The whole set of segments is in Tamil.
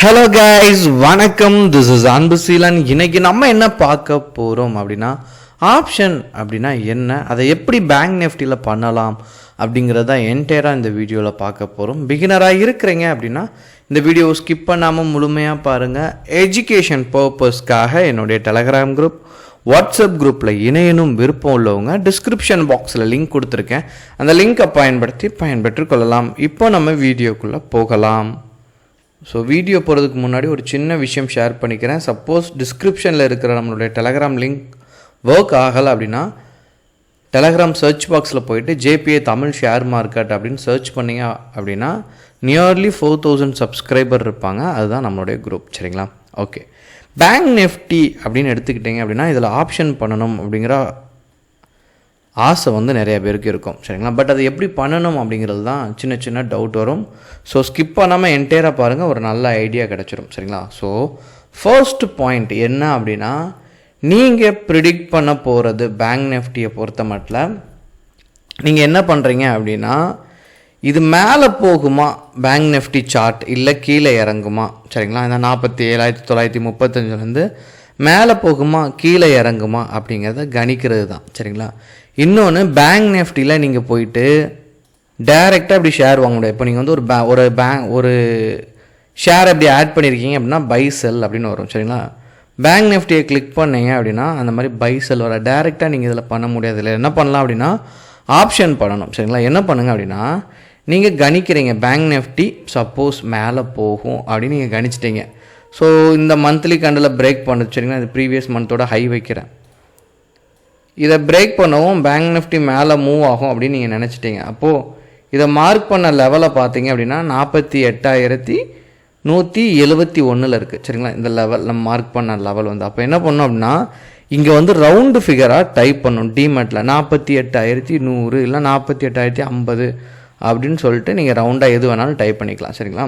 ஹலோ கைஸ், வணக்கம். This is Anbuseelan. இன்னைக்கு நம்ம என்ன பார்க்க போகிறோம் அப்படின்னா, ஆப்ஷன் அப்படின்னா என்ன, அதை எப்படி பேங்க் நிஃப்டியில் பண்ணலாம் அப்படிங்கிறத என்டையராக இந்த வீடியோவில் பார்க்க போகிறோம். பிகினராக இருக்கிறீங்க அப்படின்னா இந்த வீடியோவை ஸ்கிப் பண்ணாமல் முழுமையாக பாருங்கள். எஜுகேஷன் பர்பஸ்க்காக என்னுடைய டெலகிராம் குரூப், வாட்ஸ்அப் குரூப்பில் இணையனும் விருப்பம் உள்ளவங்க டிஸ்கிரிப்ஷன் பாக்ஸில் லிங்க் கொடுத்துருக்கேன். அந்த லிங்கை பயன்பெற்று கொள்ளலாம். இப்போ நம்ம வீடியோக்குள்ளே போகலாம். ஸோ வீடியோ போகிறதுக்கு முன்னாடி ஒரு சின்ன விஷயம் ஷேர் பண்ணிக்கிறேன். சப்போஸ் டிஸ்கிரிப்ஷனில் இருக்கிற நம்மளுடைய டெலகிராம் லிங்க் ஒர்க் ஆகலை அப்படின்னா டெலகிராம் சர்ச் பாக்ஸில் போயிட்டு ஜேபிஏ தமிழ் ஷேர் மார்க்கெட் அப்படின்னு சர்ச் பண்ணிங்க அப்படின்னா நியர்லி 4000 சப்ஸ்கிரைபர் இருப்பாங்க. அதுதான் நம்மளுடைய குரூப். சரிங்களா? ஓகே, பேங்க் நிஃப்டி அப்படின்னு எடுத்துக்கிட்டிங்க அப்படின்னா இதில் ஆப்ஷன் பண்ணணும் அப்படிங்கிற ஆசை நிறைய பேருக்கு இருக்கும். சரிங்களா? பட் அது எப்படி பண்ணணும் அப்படிங்கிறது தான் சின்ன சின்ன டவுட் வரும். ஸோ ஸ்கிப் பண்ணாமல் என்டையராக பாருங்கள், ஒரு நல்ல ஐடியா கிடச்சிரும். சரிங்களா? ஸோ ஃபர்ஸ்ட் பாயிண்ட் என்ன அப்படின்னா, நீங்கள் ப்ரிடிக்ட் பண்ண போகிறது பேங்க் நிஃப்டியை பொறுத்த மட்டும் நீங்கள் என்ன பண்ணுறீங்க அப்படின்னா, இது மேலே போகுமா பேங்க் நிஃப்டி சார்ட், இல்லை கீழே இறங்குமா? சரிங்களா? இந்த 47,935 மேலே போகுமா கீழே இறங்குமா அப்படிங்கிறத கணிக்கிறது தான். சரிங்களா? இன்னொன்று, பேங்க் நிஃப்டியில் நீங்கள் போயிட்டு டைரெக்டாக அப்படி ஷேர் வாங்க முடியாது. இப்போ நீங்கள் ஒரு ஷேர் அப்படி ஆட் பண்ணியிருக்கீங்க அப்படின்னா பை செல் அப்படின்னு வரும். சரிங்களா? பேங்க் நிஃப்டியை கிளிக் பண்ணீங்க அப்படின்னா அந்த மாதிரி பை செல் வர. டைரெக்டாக நீங்கள் இதில் பண்ண முடியாது. இல்லை என்ன பண்ணலாம் அப்படின்னா ஆப்ஷன் பண்ணணும். சரிங்களா? என்ன பண்ணுங்க அப்படின்னா, நீங்கள் கணிக்கிறீங்க பேங்க் நிஃப்டி சப்போஸ் மேலே போகும் அப்படின்னு நீங்கள் கணிச்சிட்டிங்க. ஸோ இந்த மந்த்லி கண்டில் பிரேக் பண்ணுது. சரிங்களா? இது ப்ரீவியஸ் மந்தோட ஹை வைக்கிறேன். இதை பிரேக் பண்ணவும் பேங்க் நிஃப்டி மேலே மூவ் ஆகும் அப்படின்னு நீங்கள் நினச்சிட்டிங்க. அப்போது இதை மார்க் பண்ண லெவலை பார்த்தீங்க அப்படின்னா 48,171 இருக்குது. சரிங்களா? இந்த லெவல் நம்ம மார்க் பண்ண லெவல் அப்போ என்ன பண்ணோம் அப்படின்னா, இங்கே ரவுண்டு ஃபிகராக டைப் பண்ணணும். டிமெட்டில் 48,100 இல்லை 48,050 அப்படின்னு சொல்லிட்டு நீங்கள் ரவுண்டாக எது வேணாலும் டைப் பண்ணிக்கலாம். சரிங்களா?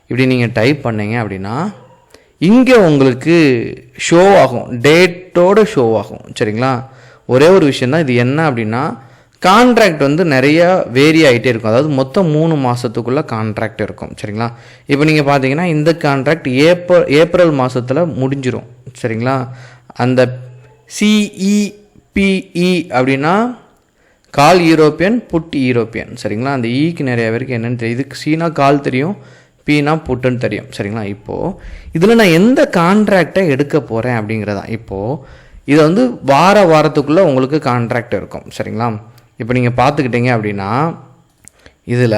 இப்படி நீங்கள் டைப் பண்ணீங்க அப்படின்னா இங்கே உங்களுக்கு ஷோ ஆகும், டேட்டோட ஷோ ஆகும். சரிங்களா? ஒரே ஒரு விஷயந்தான், இது என்ன அப்படின்னா, கான்ட்ராக்ட் நிறைய வேரி ஆகிட்டே இருக்கும். அதாவது மொத்தம் 3 மாதத்துக்குள்ளே கான்ட்ராக்ட் இருக்கும். சரிங்களா? இப்போ நீங்கள் பார்த்தீங்கன்னா இந்த கான்ட்ராக்ட் ஏப்ரல் மாதத்தில் முடிஞ்சிடும். சரிங்களா? அந்த சிஇபிஇ அப்படின்னா கால் யூரோப்பியன், புட் யூரோப்பியன். சரிங்களா? அந்த ஈக்கு நிறைய பேருக்கு என்னென்னு தெரியும். இதுக்கு சீனா கால் தெரியும், பீனா புட்டுன்னு தெரியும். சரிங்களா? இப்போது இதில் நான் எந்த கான்ட்ராக்டை எடுக்க போகிறேன் அப்படிங்கிறதான். இப்போது இது வாரத்துக்குள்ளே உங்களுக்கு கான்ட்ராக்ட் இருக்கும். சரிங்களா? இப்போ நீங்கள் பார்த்துக்கிட்டீங்க அப்படின்னா இதில்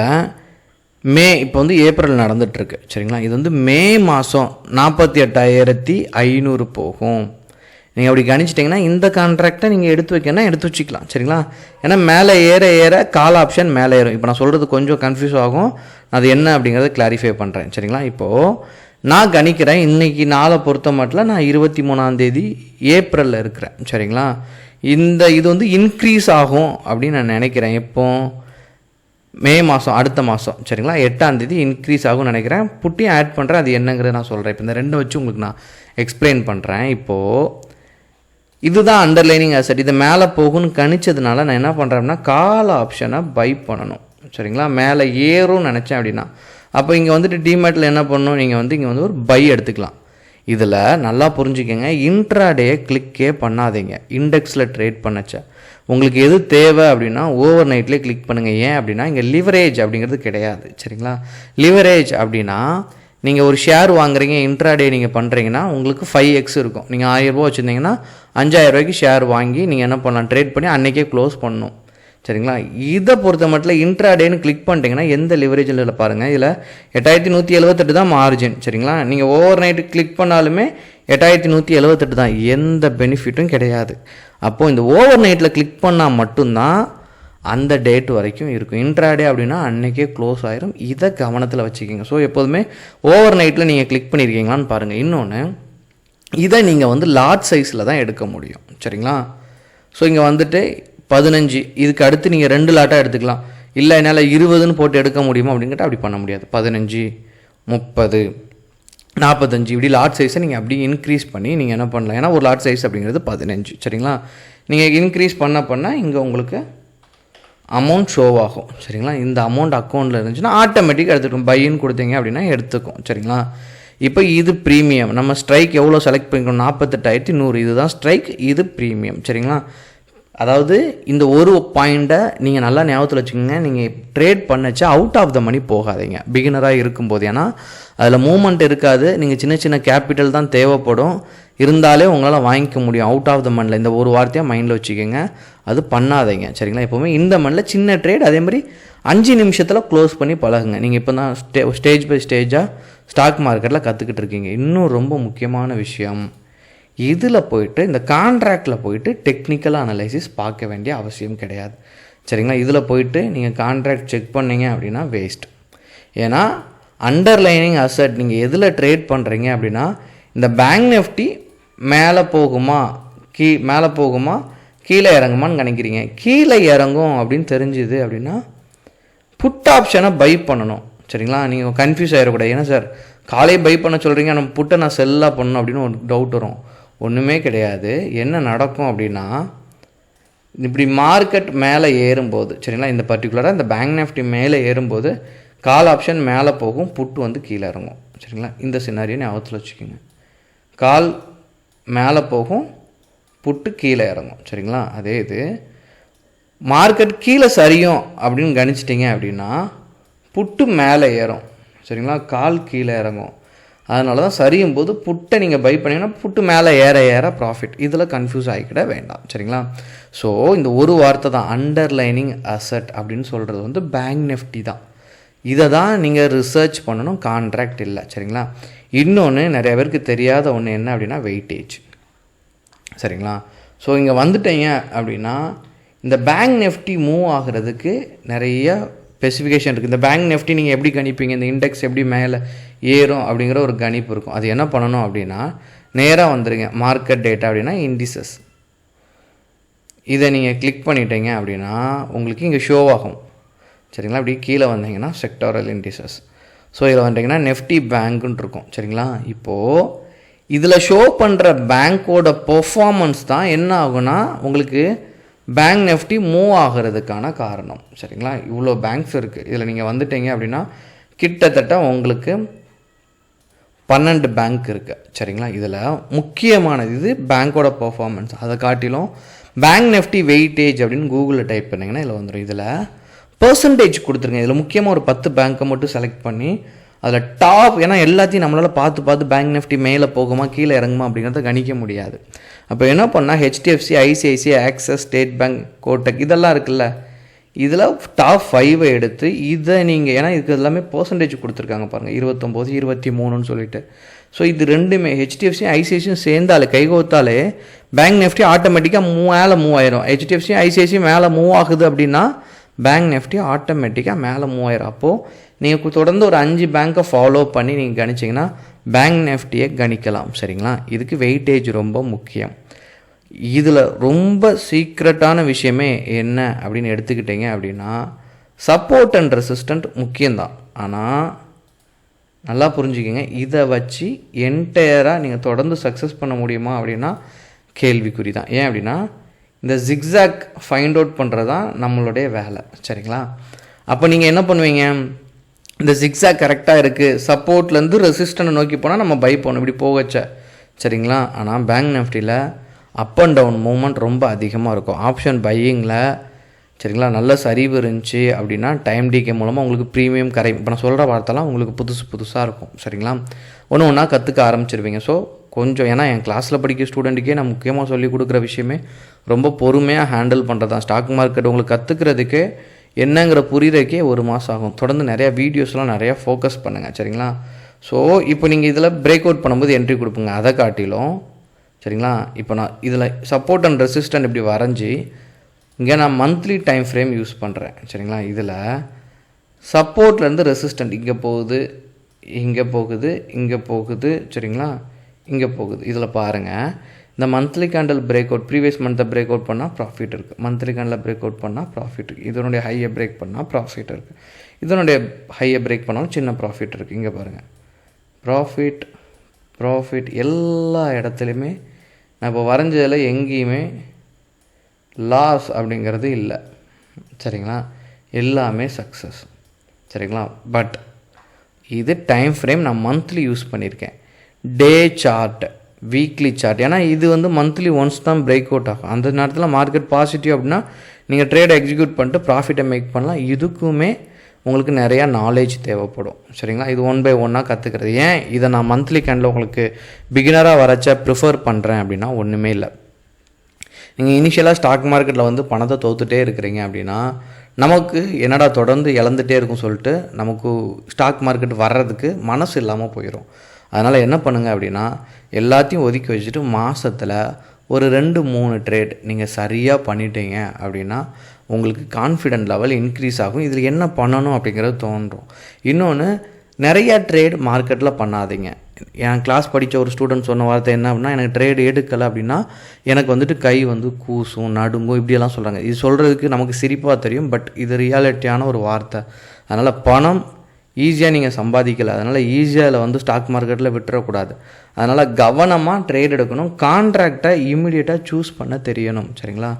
இப்போ ஏப்ரல் நடந்துகிட்ருக்கு. சரிங்களா? இது மே மாதம் 48,500 போகும். நீங்கள் அப்படி கணிச்சிட்டிங்கன்னா இந்த கான்ட்ராக்டை நீங்கள் எடுத்து வைக்கணும்னா எடுத்து வச்சுக்கலாம். சரிங்களா? ஏன்னா மேலே ஏற கால் ஆப்ஷன் மேலே ஏறும். இப்போ நான் சொல்கிறது கொஞ்சம் கன்ஃபியூஸ் ஆகும், அது என்ன அப்படிங்கிறத கிளாரிஃபை பண்ணுறேன். சரிங்களா? இப்போது நான் கணிக்கிறேன், இன்றைக்கி நாளை பொறுத்த மட்டும் நான் 23 ஏப்ரலில் இருக்கிறேன். சரிங்களா? இது இன்க்ரீஸ் ஆகும் அப்படின்னு நான் நினைக்கிறேன். எப்போ? மே மாதம், அடுத்த மாதம். சரிங்களா? 8 இன்க்ரீஸ் ஆகும்னு நினைக்கிறேன். புட்டியும் ஆட் பண்ணுறேன், அது என்னங்கிறத நான் சொல்கிறேன். இப்போ இந்த ரெண்டை வச்சு உங்களுக்கு நான் எக்ஸ்பிளைன் பண்ணுறேன். இப்போது இதுதான் அண்டர்லைனிங் அசெட். இது மேலே போகும்னு கணிச்சதுனால நான் என்ன பண்ணுறேன் அப்படின்னா கால் ஆப்ஷனை பை பண்ணணும். சரிங்களா? மேலே ஏறும்னு நினச்சேன் அப்படின்னா அப்போ இங்கே டிமேட்டில் என்ன பண்ணணும், நீங்கள் இங்கே ஒரு பை எடுத்துக்கலாம். இதில் நல்லா புரிஞ்சுக்கங்க, இன்ட்ராடேயை கிளிக்கே பண்ணாதீங்க. இண்டெக்ஸில் ட்ரேட் பண்ணச்ச உங்களுக்கு எது தேவை அப்படின்னா ஓவர் நைட்லேயே கிளிக் பண்ணுங்கள். ஏன் அப்படின்னா இங்கே லிவரேஜ் அப்படிங்கிறது கிடையாது. சரிங்களா? லிவரேஜ் அப்படின்னா நீங்கள் ஒரு ஷேர் வாங்குறீங்க, இன்ட்ராடே நீங்கள் பண்ணுறீங்கன்னா உங்களுக்கு 5x இருக்கும். நீங்கள் 1000 ரூபா வச்சுருந்தீங்கன்னா 5000 ரூபாய்க்கு ஷேர் வாங்கி நீங்கள் என்ன பண்ணலாம், ட்ரேட் பண்ணி அன்றைக்கே க்ளோஸ் பண்ணணும். சரிங்களா? இதை பொறுத்த மட்டும் இன்ட்ராடேன்னு கிளிக் பண்ணிட்டீங்கன்னா எந்த லிவரேஜில் இல்லை பாருங்கள். இதில் 8,178 தான் மார்ஜின். சரிங்களா? நீங்கள் ஓவர் நைட்டு கிளிக் பண்ணாலுமே 8,178 தான், எந்த பெனிஃபிட்டும் கிடையாது. அப்போது இந்த ஓவர் நைட்டில் கிளிக் பண்ணால் மட்டும்தான் அந்த டேட் வரைக்கும் இருக்கும். இன்ட்ராடே அப்படின்னா அன்றைக்கே க்ளோஸ் ஆயிரும். இதை கவனத்தில் வச்சுக்கிங்க. ஸோ எப்போதுமே ஓவர் நைட்டில் நீங்கள் கிளிக் பண்ணியிருக்கீங்களான்னு பாருங்கள். இன்னொன்று, இதை நீங்கள் லார்ஜ் சைஸில் தான் எடுக்க முடியும். சரிங்களா? ஸோ இங்கே 15, இதுக்கு அடுத்து நீங்கள் 2 லாட்டாக எடுத்துக்கலாம். இல்லை என்னால் 20ன்னு போட்டு எடுக்க முடியுமா அப்படின்னு கேட்டால் அப்படி பண்ண முடியாது. 15, 30, 45 இப்படி லாட் சைஸை நீங்கள் அப்படி இன்க்ரீஸ் பண்ணி நீங்கள் என்ன பண்ணலாம். ஏன்னா ஒரு லாட் சைஸ் அப்படிங்கிறது 15. சரிங்களா? நீங்கள் இன்க்ரீஸ் பண்ண இங்கே உங்களுக்கு அமௌண்ட் ஷோ ஆகும். சரிங்களா? இந்த அமௌண்ட் அக்கௌண்ட்டில் இருந்துச்சுன்னா ஆட்டோமேட்டிக்காக எடுத்துக்கும். பையின்னு கொடுத்தீங்க அப்படின்னா எடுத்துக்கும். சரிங்களா? இப்போ இது ப்ரீமியம். நம்ம ஸ்ட்ரைக் எவ்வளோ செலக்ட் பண்ணிக்கணும்? 48,100. இதுதான் ஸ்ட்ரைக், இது ப்ரீமியம். சரிங்களா? அதாவது இந்த ஒரு பாயிண்ட்டை நீங்கள் நல்லா ஞாபகத்தில் வச்சுக்கோங்க. நீங்கள் ட்ரேட் பண்ணச்சா அவுட் ஆஃப் த மணி போகாதீங்க பிகினராக இருக்கும்போது. ஏன்னா அதில் மூவ்மெண்ட் இருக்காது. நீங்கள் சின்ன சின்ன கேபிட்டல் தான் தேவைப்படும். இருந்தாலே உங்களால் வாங்கிக்க முடியும் அவுட் ஆஃப் த மணியில். இந்த ஒரு வார்த்தையாக மைண்டில் வச்சுக்கோங்க. அது பண்ணாதீங்க. சரிங்களா? எப்போவுமே இந்த மணியில் சின்ன ட்ரேட், அதே மாதிரி 5 நிமிஷத்தில் க்ளோஸ் பண்ணி பழகுங்க. நீங்கள் இப்போ தான் ஸ்டேஜ் பை ஸ்டேஜாக ஸ்டாக் மார்க்கெட்டில் கற்றுக்கிட்டு இருக்கீங்க. இன்னும் ரொம்ப முக்கியமான விஷயம், இதில் போயிட்டு இந்த கான்ட்ராக்டில் போயிட்டு டெக்னிக்கல் அனலைசிஸ் பார்க்க வேண்டிய அவசியம் கிடையாது. சரிங்களா? இதில் போயிட்டு நீங்கள் கான்ட்ராக்ட் செக் பண்ணீங்க அப்படின்னா வேஸ்ட். ஏன்னா அண்டர்லைனிங் அசட் நீங்கள் எதில் ட்ரேட் பண்ணுறீங்க அப்படின்னா, இந்த பேங்க் நிஃப்டி மேலே போகுமா மேலே போகுமா கீழே இறங்குமான்னு நினைக்கிறீங்க. கீழே இறங்கும் அப்படின்னு தெரிஞ்சுது அப்படின்னா புட் ஆப்ஷனை பை பண்ணணும். சரிங்களா? நீங்கள் கன்ஃபியூஸ் ஆகிடக்கூடாது. ஏன்னா சார் காலையே பை பண்ண சொல்கிறீங்க, நம்ம புட்டை நான் செல்லாக பண்ணணும் அப்படின்னு ஒரு டவுட் வரும். ஒன்றுமே கிடையாது. என்ன நடக்கும் அப்படின்னா, இப்படி மார்க்கெட் மேலே ஏறும்போது, சரிங்களா, இந்த பர்டிகுலராக இந்த பேங்க் நிஃப்டி மேலே ஏறும்போது கால் ஆப்ஷன் மேலே போகும், புட்டு கீழே இறங்கும். சரிங்களா? இந்த சினாரியோ ஞாபகத்தில் வச்சுக்கோங்க. கால் மேலே போகும், புட்டு கீழே இறங்கும். சரிங்களா? அதே இது மார்க்கெட் கீழே சரியும் அப்படின்னு கணிச்சிட்டிங்க அப்படின்னா புட்டு மேலே ஏறும். சரிங்களா? கால் கீழே இறங்கும். அதனால தான் சரியும் போது புட்டை நீங்கள் பை பண்ணிங்கன்னா புட்டு மேலே ஏற ஏற ப்ராஃபிட். இதில் கன்ஃபியூஸ் ஆகிக்கிட வேண்டாம். சரிங்களா? ஸோ இந்த ஒரு வார்த்தை தான் அண்டர்லைனிங் அசட் அப்படின்னு சொல்கிறது பேங்க் நிஃப்டி தான். இதை தான் நீங்கள் ரிசர்ச் பண்ணணும், கான்ட்ராக்ட் இல்லை. சரிங்களா? இன்னொன்று நிறைய பேருக்கு தெரியாத ஒன்று என்ன அப்படின்னா வெயிட்டேஜ். சரிங்களா? ஸோ இங்கே வந்துட்டீங்க அப்படின்னா இந்த பேங்க் நிஃப்டி மூவ் ஆகிறதுக்கு நிறைய ஸ்பெசிஃபிகேஷன் இருக்குது. இந்த பேங்க் நிஃப்டி நீங்கள் எப்படி கணிப்பீங்க, இந்த இண்டெக்ஸ் எப்படி மேலே ஏறும் அப்படிங்கிற ஒரு கணிப்பு இருக்கும். அது என்ன பண்ணணும் அப்படின்னா, நேராக வந்துடுங்க மார்க்கெட் டேட்டா அப்படின்னா இண்டிசஸ். இதை நீங்கள் கிளிக் பண்ணிட்டீங்க அப்படின்னா உங்களுக்கு இங்கே ஷோ ஆகும். சரிங்களா? அப்படி கீழே வந்தீங்கன்னா செக்டாரல் இண்டிசஸ். ஸோ இதில் வந்துட்டிங்கன்னா நெஃப்டி பேங்க்குன்னு இருக்கும். சரிங்களா? இப்போது இதில் ஷோ பண்ணுற பேங்க்கோட பெர்ஃபார்மன்ஸ் தான் என்ன ஆகுனா உங்களுக்கு பேங்க் நிஃப்டி மூவ் ஆகிறதுக்கான காரணம். சரிங்களா? இவ்வளோ பேங்க்ஸ் இருக்குது. இதில் நீங்கள் வந்துட்டீங்க அப்படின்னா கிட்டத்தட்ட உங்களுக்கு 12 பேங்க் இருக்குது. சரிங்களா? இதில் முக்கியமானது இது பேங்க்கோட பெர்ஃபார்மன்ஸ். அதை காட்டிலும் பேங்க் நிஃப்டி வெயிட்டேஜ் அப்படின்னு கூகுளில் டைப் பண்ணிங்கன்னா இதில் வந்துடும். இதில் பர்சன்டேஜ் கொடுத்துருங்க. இதில் முக்கியமாக ஒரு 10 பேங்க்கை மட்டும் செலக்ட் பண்ணி அதில் டாப், ஏன்னா எல்லாத்தையும் நம்மளால் பார்த்து பேங்க் நிஃப்டி மேலே போகுமா கீழே இறங்குமா அப்படிங்கிறத கணிக்க முடியாது. அப்போ என்ன பண்ணால் HDFC, ICICI, access, state bank, Kotak இதெல்லாம் இருக்குல்ல, இதில் டாப் 5 எடுத்து இதை நீங்கள், ஏன்னா இதுக்கு எல்லாமே பர்சன்டேஜ் கொடுத்துருக்காங்க பாருங்கள், 29, 23ன்னு சொல்லிட்டு. ஸோ இது ரெண்டுமே ஹெச்டிஎஃப்சி ஐசிஐசியும் சேர்ந்தாலே கைகோத்தாலே பேங்க் நிஃப்டி ஆட்டோமேட்டிக்காக மேலே மூவ் ஆயிரும். ஹெச்டிஎஃப்சி ஐசிஐசி மேலே மூவ் ஆகுது அப்படின்னா பேங்க் நிஃப்டி ஆட்டோமேட்டிக்காக மேலே மூவ் ஆயிரும். அப்போது நீங்கள் தொடர்ந்து ஒரு 5 பேங்க்கை ஃபாலோ பண்ணி நீங்கள் கணிச்சிங்கன்னா பேங்க் நிஃப்டியை கணிக்கலாம். சரிங்களா? இதுக்கு வெயிட்டேஜ் ரொம்ப முக்கியம். இதில் ரொம்ப சீக்ரெட்டான விஷயமே என்ன அப்படின்னு எடுத்துக்கிட்டீங்க அப்படின்னா சப்போர்ட் அண்ட் ரெசிஸ்டன்ட் முக்கியம்தான். ஆனால் நல்லா புரிஞ்சுக்கிங்க, இதை வச்சு என்டையராக நீங்கள் தொடர்ந்து சக்ஸஸ் பண்ண முடியுமா அப்படின்னா கேள்விக்குறி தான். ஏன் அப்படின்னா இந்த ஜிக்ஸாக் ஃபைண்ட் அவுட் பண்ணுறது தான் நம்மளுடைய வேலை. சரிங்களா? அப்போ நீங்கள் என்ன பண்ணுவீங்க, இந்த ஜிக்ஸாக் கரெக்டாக இருக்குது, சப்போர்ட்லேருந்து ரெசிஸ்டன்ட் நோக்கி போனால் நம்ம பை பண்ணணும், இப்படி போகச்ச. சரிங்களா? ஆனால் பேங்க் நிஃப்டியில் அப் அண்ட் டவுன் மூவ்மெண்ட் ரொம்ப அதிகமாக இருக்கும். ஆப்ஷன் பையிங்கில் சரிங்களா நல்ல சரிவு இருந்துச்சு அப்படின்னா டைம் டிகே மூலமாக உங்களுக்கு ப்ரீமியம் கரை, இப்போ நான் சொல்கிற வார்த்தைலாம் உங்களுக்கு புதுசாக இருக்கும். சரிங்களா? ஒன்று ஒன்றா கற்றுக்க ஆரம்பிச்சிருவீங்க. ஸோ கொஞ்சம், ஏன்னா என் கிளாஸில் படிக்கிற ஸ்டூடெண்ட்டுக்கே நான் முக்கியமாக சொல்லிக் கொடுக்குற விஷயமே ரொம்ப பொறுமையாக ஹேண்டில் பண்ணுறது தான். ஸ்டாக் மார்க்கெட் உங்களுக்கு கற்றுக்கிறதுக்கு என்னங்கிற புரிகிறதுக்கே 1 மாதம் ஆகும். தொடர்ந்து நிறையா வீடியோஸ்லாம் நிறையா ஃபோக்கஸ் பண்ணுங்கள். சரிங்களா? ஸோ இப்போ நீங்கள் இதில் பிரேக் அவுட் பண்ணும்போது என்ட்ரி கொடுப்பீங்க. அதை காட்டிலும் சரிங்களா, இப்போ நான் இதில் சப்போர்ட் அண்ட் ரெசிஸ்டன்ட் இப்படி வரைஞ்சி இங்கே நான் மந்த்லி டைம் ஃப்ரேம் யூஸ் பண்ணுறேன். சரிங்களா? இதில் சப்போர்ட்லேருந்து ரெசிஸ்டன்ட் இங்கே போகுது, இங்கே போகுது, இங்கே போகுது, சரிங்களா, இங்கே போகுது. இதில் பாருங்கள், இந்த monthly candle break out previous மந்த்தை பிரேக் அவுட் பண்ணால் ப்ராஃபிட் இருக்குது, மந்த்லி கேண்டில் பிரேக் அவுட் பண்ணால் ப்ராஃபிட் இருக்குது, இதனுடைய ஹையை பிரேக் பண்ணால் ப்ராஃபிட் இருக்குது, இதனுடைய ஹையை பிரேக் பண்ணாலும் சின்ன ப்ராஃபிட் இருக்குது. இங்கே பாருங்கள், ப்ராஃபிட் எல்லா இடத்துலையுமே நான் இப்போ வரைஞ்சதில் எங்கேயுமே லாஸ் அப்படிங்கிறது இல்லை. சரிங்களா, எல்லாமே சக்ஸஸ். சரிங்களா, பட் இது டைம் ஃப்ரேம் நான் மந்த்லி யூஸ் பண்ணியிருக்கேன். டே சார்ட், வீக்லி சார்ட், ஏன்னா இது வந்து மந்த்லி ஒன்ஸ் தான் பிரேக் அவுட் ஆகும். அந்த நேரத்தில் மார்க்கெட் பாசிட்டிவ் அப்படின்னா நீங்கள் ட்ரேடை எக்ஸிக்யூட் பண்ணிட்டு ப்ராஃபிட்டை மேக் பண்ணலாம். இதுக்குமே உங்களுக்கு நிறையா நாலேஜ் தேவைப்படும். சரிங்களா, இது 1 by 1 கற்றுக்கிறது. ஏன் இதை நான் மந்த்லி கேண்டில் உங்களுக்கு பிகினராக வரைச்சா ப்ரிஃபர் பண்ணுறேன் அப்படின்னா ஒன்றுமே இல்லை. நீங்கள் இனிஷியலாக ஸ்டாக் மார்க்கெட்டில் வந்து பணத்தை தோத்துட்டே இருக்கிறீங்க அப்படின்னா நமக்கு என்னடா தொடர்ந்து இழந்துகிட்டே இருக்கும் சொல்லிட்டு நமக்கு ஸ்டாக் மார்க்கெட் வர்றதுக்கு மனசு இல்லாமல் போயிடும். அதனால் என்ன பண்ணுங்கள் அப்படின்னா எல்லாத்தையும் ஒதுக்கி வச்சுட்டு மாதத்தில் ஒரு 2-3 ட்ரேட் நீங்கள் சரியாக பண்ணிட்டீங்க அப்படின்னா உங்களுக்கு கான்ஃபிடென்ட் லெவல் இன்க்ரீஸ் ஆகும். இதில் என்ன பண்ணணும் அப்படிங்கிறது தோன்றும். இன்னொன்று, நிறையா ட்ரேட் மார்க்கெட்டில் பண்ணாதீங்க. என் கிளாஸ் படித்த ஒரு ஸ்டூடெண்ட் சொன்ன வார்த்தை என்ன அப்படின்னா, எனக்கு ட்ரேடு எடுக்கலை அப்படின்னா எனக்கு வந்துட்டு கை வந்து கூசும், நடுங்கும், இப்படியெல்லாம் சொல்கிறாங்க. இது சொல்கிறதுக்கு நமக்கு சிரிப்பாக தெரியும், பட் இது ரியாலிட்டியான ஒரு வார்த்தை. அதனால் பணம் ஈஸியாக நீங்கள் சம்பாதிக்கலை, அதனால் ஈஸியாக வந்து ஸ்டாக் மார்க்கெட்டில் விட்டுறக்கூடாது. அதனால் கவனமாக ட்ரேட் எடுக்கணும். கான்ட்ராக்டை இம்மிடியேட்டாக சூஸ் பண்ண தெரியணும். சரிங்களா,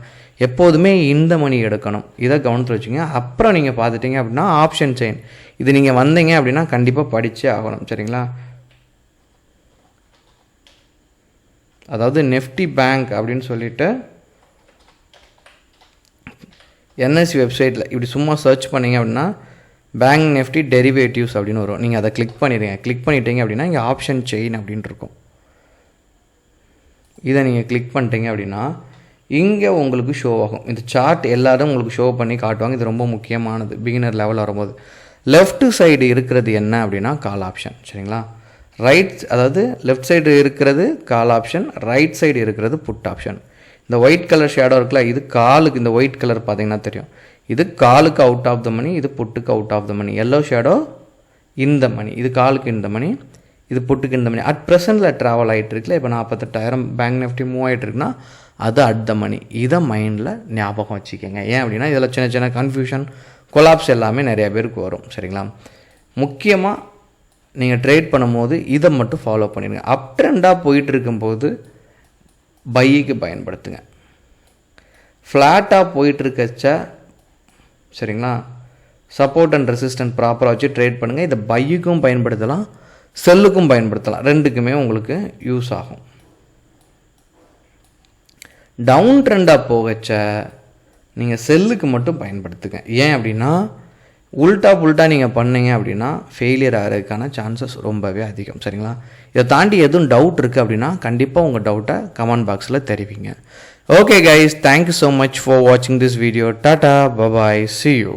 எப்போதுமே இந்த மணி எடுக்கணும். இதை கவனத்தில் வச்சுங்க. அப்புறம் நீங்கள் பார்த்துட்டிங்க அப்படின்னா ஆப்ஷன் செயின், இது நீங்கள் வந்தீங்க அப்படின்னா கண்டிப்பாக படித்தே ஆகணும். சரிங்களா, அதாவது நெஃப்டி பேங்க் அப்படின்னு சொல்லிட்டு என்எஸ்சி வெப்சைட்டில் இப்படி சும்மா சர்ச் பண்ணிங்க அப்படின்னா பேங்க் நெஃப்டி டெரிவேட்டிவ்ஸ் அப்படின்னு வரும். நீங்கள் அதை கிளிக் பண்ணிடுங்க. கிளிக் பண்ணிட்டீங்க அப்படின்னா இங்கே ஆப்ஷன் செயின் அப்படின்னு இருக்கும். இதை நீங்கள் கிளிக் பண்ணிட்டீங்க அப்படின்னா இங்கே உங்களுக்கு ஷோ ஆகும். இந்த சார்ட் எல்லாரும் உங்களுக்கு ஷோ பண்ணி காட்டுவாங்க. இது ரொம்ப முக்கியமானது பிகினர் லெவல் வரும்போது. லெஃப்ட் சைடு இருக்கிறது என்ன அப்படின்னா கால் ஆப்ஷன். சரிங்களா, அதாவது லெஃப்ட் சைடு இருக்கிறது கால் ஆப்ஷன், ரைட் சைடு இருக்கிறது புட் ஆப்ஷன். இந்த ஒயிட் கலர் ஷேடோ இருக்குல்ல, இது காலுக்கு, இந்த ஒயிட் கலர் பார்த்தீங்கன்னா தெரியும், இது காலுக்கு அவுட் ஆஃப் த மணி, இது புட்டுக்கு out of the money. Yellow shadow இந்த மணி, இது காலுக்கு இந்த மணி, இது புட்டுக்கு இந்த மணி. அட் ப்ரெசென்ட்டில் ட்ராவல் ஆகிட்டு இருக்குல்ல, இப்போ 48,000 பேங்க் நிஃப்டி மூவ் ஆகிட்டு இருக்குன்னா அது அட் த மணி. இதை மைண்டில் ஞாபகம் வச்சுக்கோங்க. ஏன் அப்படின்னா இதில் சின்ன சின்ன கன்ஃபியூஷன், கொலாப்ஸ் எல்லாமே நிறையா பேருக்கு வரும். சரிங்களா, முக்கியமாக நீங்கள் ட்ரேட் பண்ணும்போது இதை மட்டும் ஃபாலோ பண்ணிடுங்க. அப் ட்ரெண்டாக போயிட்டு இருக்கும்போது பைக்கு பயன்படுத்துங்க. ஃப்ளாட்டாக போயிட்டுருக்கச்ச சரிங்களா சப்போர்ட் அண்ட் ரெசிஸ்டன்ட் ப்ராப்பராக வச்சு ட்ரேட் பண்ணுங்கள். இதை பையுக்கும் பயன்படுத்தலாம், செல்லுக்கும் பயன்படுத்தலாம், ரெண்டுக்குமே உங்களுக்கு யூஸ் ஆகும். டவுன் ட்ரெண்டாக போகச்ச நீங்கள் செல்லுக்கு மட்டும் பயன்படுத்துங்க. ஏன் அப்படின்னா உல்ட்டா நீங்கள் பண்ணீங்க அப்படின்னா ஃபெயிலியர் ஆகிறதுக்கான சான்சஸ் ரொம்பவே அதிகம். சரிங்களா, இதை தாண்டி எதுவும் டவுட் இருக்குது அப்படின்னா கண்டிப்பாக உங்கள் டவுட்டை கமெண்ட் பாக்ஸில் தெரிவிங்க. Okay guys, thank you so much for வாட்சிங் this video. Tata, bye bye, see you.